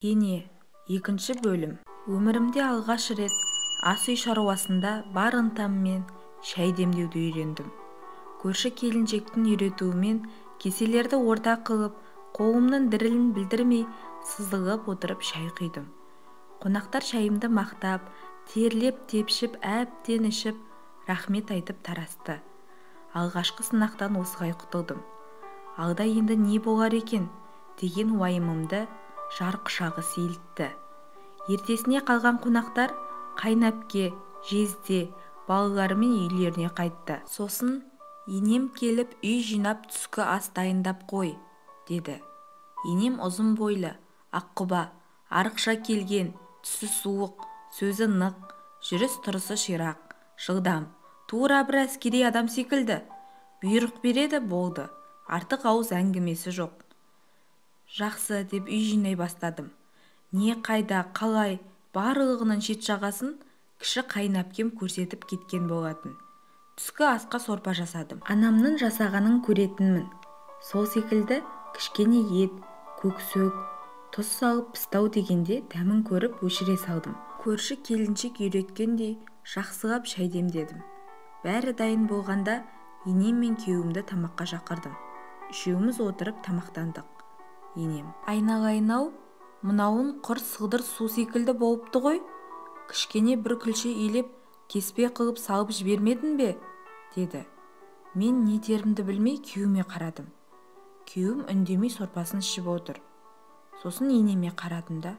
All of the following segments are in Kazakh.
Ене, екінші бөлім. Өмірімде алғаш рет ас үй шаруасында бар ынтаммен шай демдеуді үйрендім. Көрші келіншектің үйретуімен кеселерді орта қылып, қолымның дірілін білдірмей сызығып отырып шай құйдым. Қонақтар шайымды мақтап, терлеп тепшіп, әбден ішіп, рахмет айтып тарасты. Алғашқы сынақтан осылай құтылдым. Алда енді не болар екен деген уайымымды жар құшағы сейілтті. Ертесіне қалған қонақтар қайнапке, жезде, балаларымен үйлеріне қайтты. Сосын енем келіп үй жинап түскі ас дайындап қой, деді. Енем ұзын бойлы, аққұба, арықша келген, түсі суық, сөзі нық, жүріс-тұрысы ширақ, жылдам, тура бір әскери адам секілді. Бұйрық береді, болды. Артық ауыз әңгімесі жоқ. Жақсы, деп үй жинай бастадым. Не қайда, қалай, барлығының шет жағасын кіші қайнапкем көрсетіп кеткен болатын. Түскі асқа сорпа жасадым. Анамның жасағанын көретінмін. Сол секілді кішкене ет, көксөк, тұз салып пістау дегенде дәмін көріп өшіре салдым. Көрші келіншек үйреткендей жақсылап шай демдедім. Бәрі дайын болғанда енем мен күйеуімді тамаққа шақырдым. Үшеуміз отырып тамақтандық. Енем: айналайын-ау, мынауын құр сылдыр су секілді болыпты ғой. Кішкене бір күлше илеп, кеспе қылып салып жібермедің бе? Деді. Мен не дерімді білмей күйеуіме қарадым. Күйеуім үндемей сорпасын ішіп отыр. Сосын енеме қарадым да: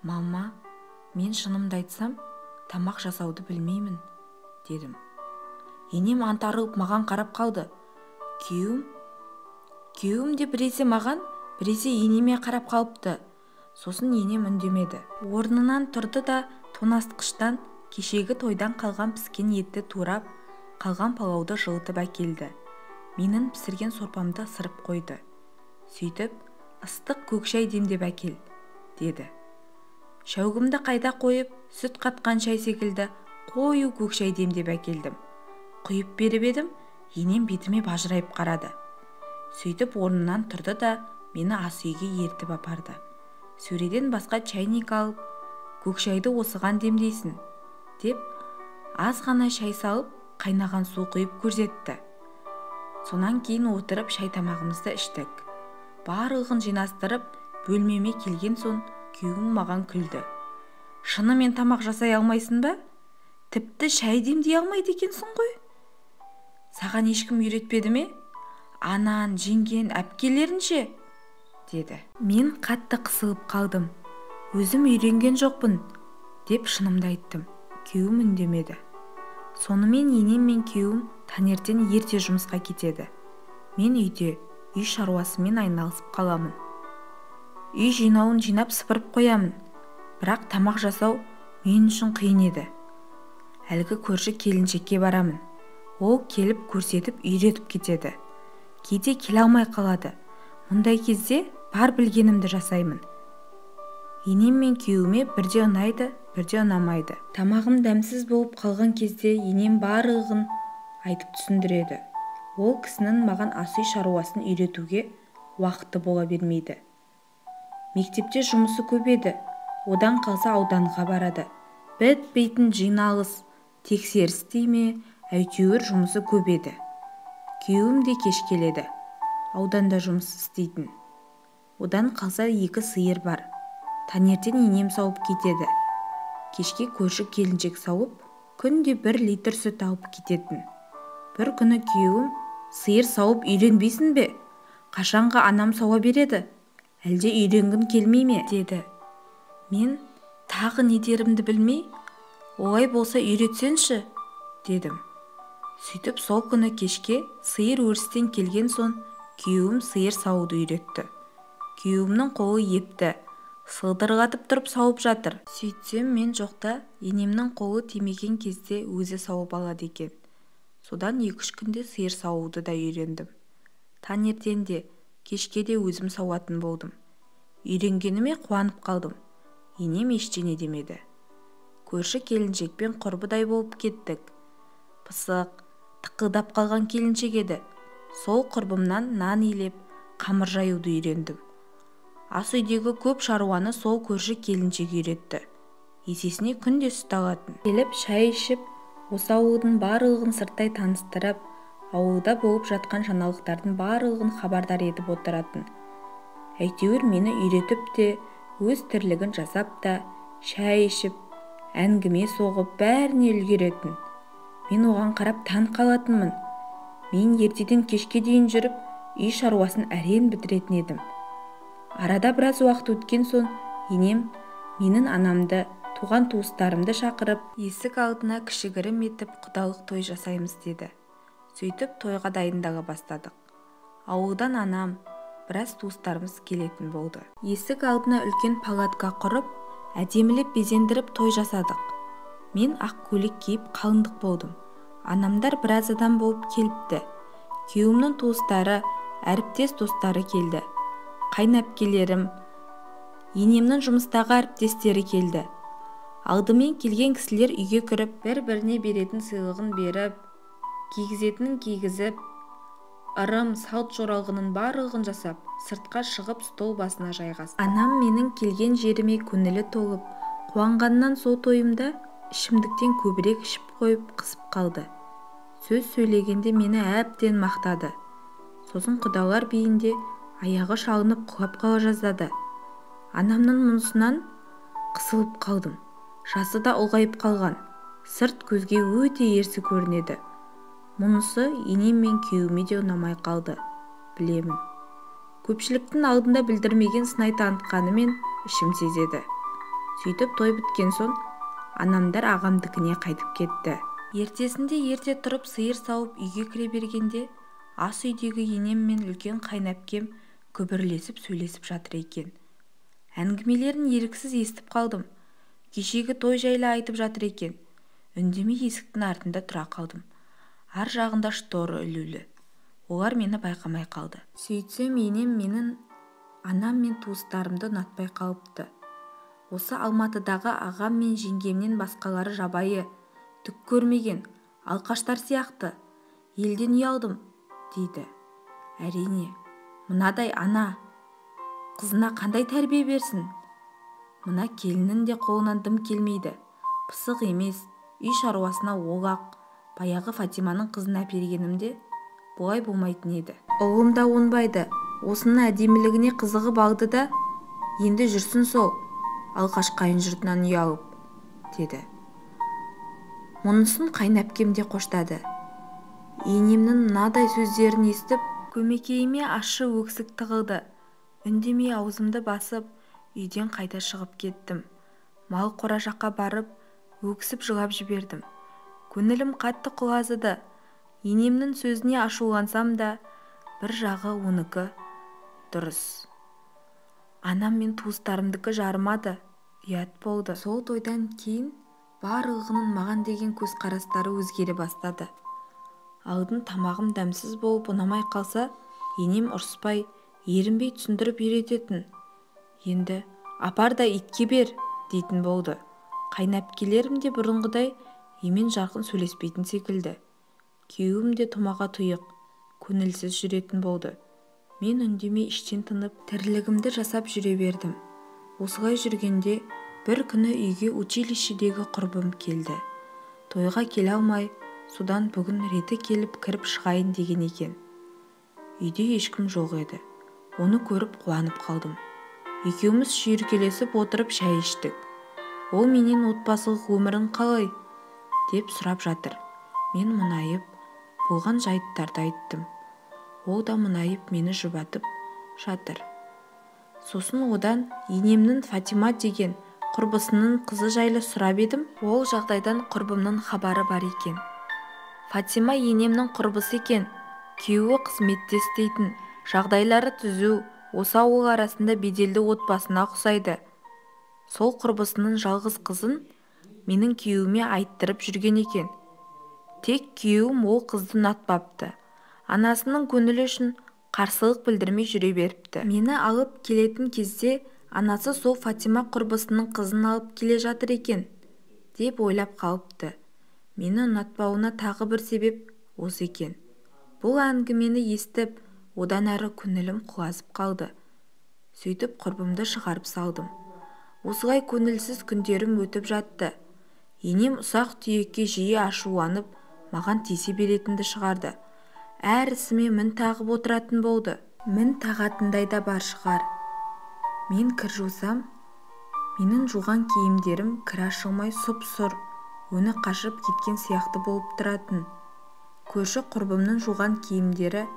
мама, мен шынымды айтсам, тамақ жасауды білмеймін, дедім. Енем антарылып маған қарап қалды. Күйеуім де біресе маған, біресе енеме қарап қалыпты. Сосын енем үндемеді. Орнынан тұрды да тоңазытқыштан кешегі тойдан қалған піскен етті турап, қалған палауды жылытып әкелді. Менің пісірген сорпамды ысырып қойды. Сөйтіп, ыстық көк шай демдеп әкел, деді. Шәугімді қайда қойып, сүт қатқан шай секілді қою көк шай демдеп әкелдім. Құйып беріп едім, енем бетіме бажырайып қарады. Сөйтіп орнынан тұрды да мені ас үйге ертіп апарды. Сөреден басқа чайник алып, көк шайды осыған демдейсің, деп аз ғана шай салып, қайнаған су құйып көрсетті. Сонан кейін отырып шай тамағымызды іштік. Барлығын жинастырып, бөлмеме келген соң күйеуім маған күлді. Шынымен тамақ жасай алмайсың ба? Тіпті шай демдей алмайды екенсің ғой. Саған ешкім үйретпеді ме? Анан, жеңген, әпкелерінше, деді. Мен қатты қысылып қалдым. Өзім үйренген жоқпын, деп шынымды айттым. Күйеуім үндемеді. Сонымен енем мен күйеуім таңертең ерте жұмысқа кетеді. Мен үйде үй шаруасымен айналысып қаламын. Үй жинауын жинап сыпырып қоямын. Бірақ тамақ жасау мен үшін қиын еді. Әлгі көрші келіншекке барамын. Ол келіп көрсетіп үйретіп кетеді. Кейде келе алмай қалады. Мұндай кезде бар білгенімді жасаймын. Енем мен күйеуіме бірде ұнайды, бірде ұнамайды. Тамағым дәмсіз болып қалған кезде енем барлығын айтып түсіндіреді. Ол кісінің маған ас үй шаруасын үйретуге уақыты бола бермейді. Мектепте жұмысы көп еді. Одан қалса ауданға барады. Бітпейтін жиналыс, тексеріс дейме, әйтеуір жұмысы көп еді. Күйеуім де кеш келеді. Ауданда жұмыс істейтін. Одан қалса 2 сиыр бар. Таңертең енем сауып кетеді. Кешке көрші келіншек сауып, күнде 1 литр сүт алып кететін. Бір күні күйеуім: сиыр сауып үйренбейсің бе? Қашанға анам сауа береді? Әлде үйренгім келмей ме? Деді. Мен тағы не дерімді білмей: олай болса үйретсенші, дедім. Сөйтіп сол күні кешке сиыр өрістен келген соң күйеуім сиыр сауды үйретті. Күйеуімнің қолы епті, сылдырғатып тұрып сауып жатыр. Сөйтсем мен жоқта енемнің қолы тимеген кезде өзі сауып алады екен. Содан 2-3 күнде сиыр сауды да үйрендім. Таңертең де, кешке де өзім сауатын болдым. Үйренгеніме қуанып қалдым. Енем ештеңе демеді. Көрші келіншекпен құрбыдай болып кеттік. Пысық, тықылдап қалған келіншек еді. Сол құрбымнан нан илеп, қамыр жаюды үйрендім. ас үйдегі көп шаруаны сол көрші келіншек үйретті. Есесіне күнде сүт алатын. Келіп шай ішіп, осы ауылдың барлығын сырттай таныстырып, ауылда болып жатқан жаңалықтардың барлығын хабардар етіп отыратын. Әйтеуір мені үйретіп те, өз тірлігін жасап та, шай ішіп, әңгіме соғып бәріне үлгеретін. Мен оған қарап таң қалатынмын. Мен ертеден кешке дейін жүріп, үй шаруасын әрең бітіретін едім. Арада біраз уақыт өткен соң, енем менің анамды, туған туыстарымды шақырып, есік алдына кішігірім етіп құдалық той жасаймыз деді. Сөйтіп тойға дайындала бастадық. Ауылдан анам, біраз туыстарымыз келетін болды. Есік алдына үлкен палатка құрып, әдемілеп безендіріп той жасадық. Мен ақ көйлек киіп қалыңдық болдым. Анамдар біраз адам болып келіпті. Күйеуімнің туыстары, әріптес достары келді. Қайнапкелерім, енемнің жұмыстағы әріптестері келді. Алдымен келген кісілер үйге кіріп, бір-біріне беретін сыйлығын беріп, кигізетінін кигізіп, ырым, салт жоралғының барлығын жасап, сыртқа шығып стол басына жайғасты. Анам менің келген жеріме көңілі толып, қуанғаннан сол тойымда ішімдіктен көбірек ішіп қойып қысып қалды. Сөз сөйлегенде мені әбден мақтады. Сосын құдалар биінде аяғы шалынып құлап қала жаздады. Анамның мұнысынан қысылып қалдым. Жасы да ұлғайып қалған. Сырт көзге өте ерсі көрінеді. Мұнысы енем мен күйеуіме де ұнамай қалды. Білемін. Көпшіліктің алдында білдірмеген сынай танытқанымен ішім сезеді. Сөйтіп той біткен соң анамдар ағамдікіне қайтып кетті. Ертесінде ерте тұрып сиыр сауып үйге кіре бергенде, ас үйдегі енем мен үлкен қайнапкем күбірлесіп сөйлесіп жатыр екен. Әңгімелерін еріксіз естіп қалдым. Кешегі той жайлы айтып жатыр екен. Үндемей есіктің артында тұра қалдым. Ар жағында шторы ілулі. Олар мені байқамай қалды. Сөйтсем енем менің анам мен туыстарымды ұнатпай қалыпты. Осы Алматыдағы ағам мен жеңгемнен басқалары жабайы, түк көрмеген, алқаштар сияқты. Елден ұялдым, дейді. Әрине, мынадай ана қызына қандай тәрбие берсін? Мына келіннің де қолынан дым келмейді. Пысық емес, үй шаруасына олақ. Баяғы Фатиманың қызын әпергенімде бұлай болмайтын еді. Ұлым да оңбайды. Осының әдемілігіне қызығып алды да, енді жүрсін сол алқаш қайын жұртынан ұялып, деді. Мұнысын қайнапкем де қоштады. Енемнің мынадай сөздерін естіп, көмекейіме ащы өксік тығылды. Үндемей аузымды басып, үйден қайта шығып кеттім. Мал қора жаққа барып, өксіп жылап жібердім. Көңілім қатты құлазыды. Енемнің сөзіне ашулансам да, бір жағы оныкі дұрыс. Анам мен туыстарымдікі жарымады, ұят болды. Сол тойдан кейін барлығының маған деген көзқарастары өзгере бастады. Алдын тамағым дәмсіз болып ұнамай қалса, енем ұрыспай, ерінбей түсіндіріп үйрететін. Енді апар да итке бер дейтін болды. Қайнапкелерім де бұрынғыдай емен жарқын сөйлеспейтін секілді. Күйеуім де томаға тұйық, көңілсіз жүретін болды. Мен үндемей іштен тынып, тірлігімді жасап жүре бердім. Осылай жүргенде бір күні үйге училищедегі құрбым келді. Тойға келе алмай, содан бүгін реті келіп кіріп шығайын деген екен. Үйде ешкім жоқ еді. Оны көріп қуанып қалдым. Екеуміз шүйіркелесіп отырып шай іштік. Ол менен отбасылық өмірін қалай деп сұрап жатыр. Мен мұңайып, болған жайттарды айттым. Ол да мұңайып мені жұбатып жатыр. Сосын одан енемнің Фатима деген құрбысының қызы жайлы сұрап едім. Ол жағдайдан құрбымның хабары бар екен. Фатима енемнің құрбысы екен. Күйеуі қызметте істейтін, жағдайлары түзу, осы ауыл арасында беделді отбасына ұқсайды. Сол құрбысының жалғыз қызын менің күйеуіме айттырып жүрген екен. Тек күйеуім ол қызды ұнатпапты. Анасының көңілі үшін қарсылық білдірмей жүре беріпті. Мені алып келетін кезде анасы сол Фатима құрбысының қызын алып келе жатыр екен, деп ойлап қалыпты. Мені ұнатпауына тағы бір себеп осы екен. Бұл әңгімені естіп, одан әрі көңілім құлазып қалды. Сөйтіп құрбымды шығарып салдым. Осылай көңілсіз күндерім өтіп жатты. Енем ұсақ түйекке жиі ашуланып, маған тиісе беретінді шығарды. Әр ісіме мін тағып отыратын болды. Мін тағатындай да бар шығар. Мен кір жусам, менің жуған киімдерім кір ашылмай сұп-сұр, өңі қашып кеткен сияқты болып тұратын. Көрші құрбымның жуған киімдері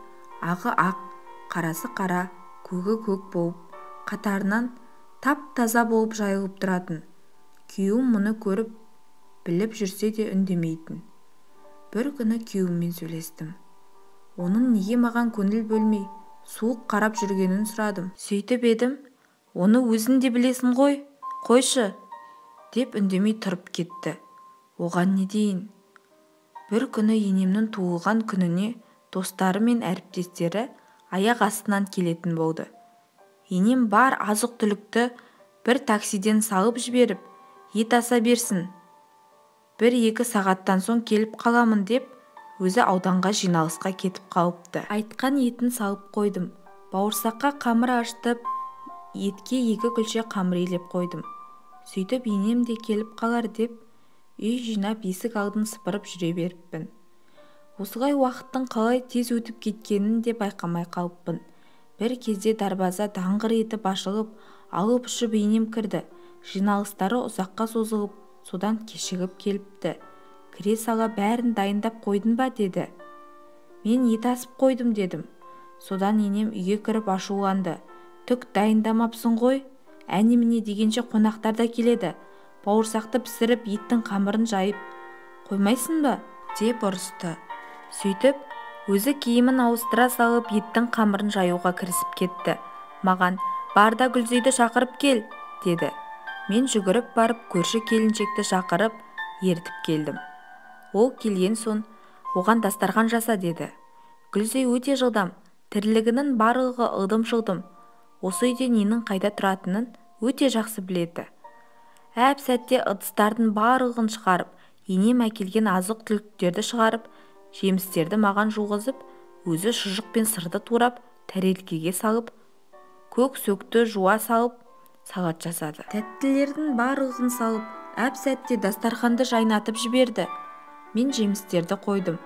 ағы ақ, қарасы қара, көгі көк болып, қатарынан тап-таза болып жайылып тұратын. Күйеуім мұны көріп, біліп жүрсе де үндемейтін. Бір күні күйеуіммен сөйлестім. Оның неге маған көңіл бөлмей, суық қарап жүргенін сұрадым. Сөйтіп едім, оны өзің де білесің ғой, қойшы, деп үндемей тұрып кетті. Оған не дейін? Бір күні енемнің туылған күніне достары мен әріптестері аяқ астынан келетін болды. Енем бар азық-түлікті бір таксиден салып жіберіп, ет аса берсін. 1-2 сағаттан соң келіп қаламын деп, өзі ауданға жиналысқа кетіп қалыпты. Айтқан етін салып қойдым. Бауырсаққа қамыр ашытып, етке 2 күлше қамыр илеп қойдым. Сөйтіп енем де келіп қалар деп, үй жинап есік алдын сыпырып жүре беріппін. Осылай уақыттың қалай тез өтіп кеткенін де байқамай қалыппын. Бір кезде дарбаза даңғыр етіп ашылып, алып ұшып енем кірді. Жиналыстары ұзаққа созылып, содан кешігіп келіпті. Кіре сала бәрін дайындап қойдың ба деді. Мен ет асып қойдым дедім. Содан енем үйге кіріп ашуланды. Түк дайындамапсың ғой, әне-міне дегенше қонақтар да келеді. Бауырсақты пісіріп, еттің қамырын жайып қоймайсың ба? Деп ұрысты. Сөйтіп, өзі киімін ауыстыра салып, еттің қамырын жаюға кірісіп кетті. Маған, бар да Гүлзейді шақырып кел, деді. Мен жүгіріп барып, көрші келіншекті шақырып, ертіп келдім. Ол келген соң, оған дастархан жаса деді. Гүлзей өте жылдам, тірлігінің барлығы ылдым-шылдым. Осы үйде ненің қайда тұратынын өте жақсы біледі. Әп сәтте ыдыстардың барлығын шығарып, енем әкелген азық-түліктерді шығарып, жемістерді маған жуғызып, өзі шұжық пен сырды турап, тәрелкеге салып, көк сөкті жуа салып, салат жасады. Тәттілердің барлығын салып, әп сәтте дастарханды жайнатып жіберді. Мен жемістерді қойдым.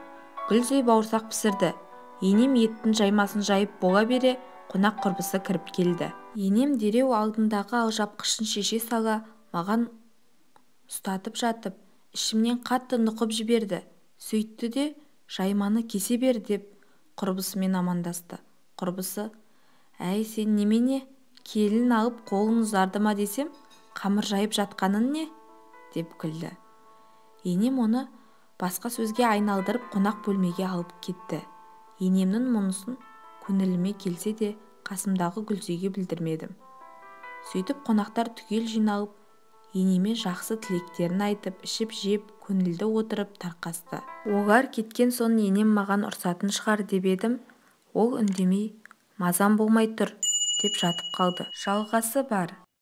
Гүлзей бауырсақ пісірді. Енем еттің жаймасын жайып бола бере, қонақ құрбысы кіріп келді. Енем дереу алдындағы алжапқышын шеше сала, маған ұстатып жатып, ішімнен қатты нұқып жіберді. Сөйтті де, жайманы кесе бер деп, құрбысымен амандасты. Құрбысы, әй сен немене, келін алып қолын ұзарды ма десем, қамыр жайып жатқаның не? Деп күлді. Енем оны басқа сөзге айналдырып қонақ бөлмеге алып кетті. Енемнің мұнысын көңіліме келсе де, қасымдағы Гүлзейге білдірмедім. Сөйтіп қонақтар түгел жиналып, енеме жақсы тілектерін айтып, ішіп-жеп, көңілді отырып тарқасты. Олар кеткен соң енем маған ұрсатын шығар деп едім, ол үндемей, мазам болмай тұр, деп жатып қалды. Жалғасы бар.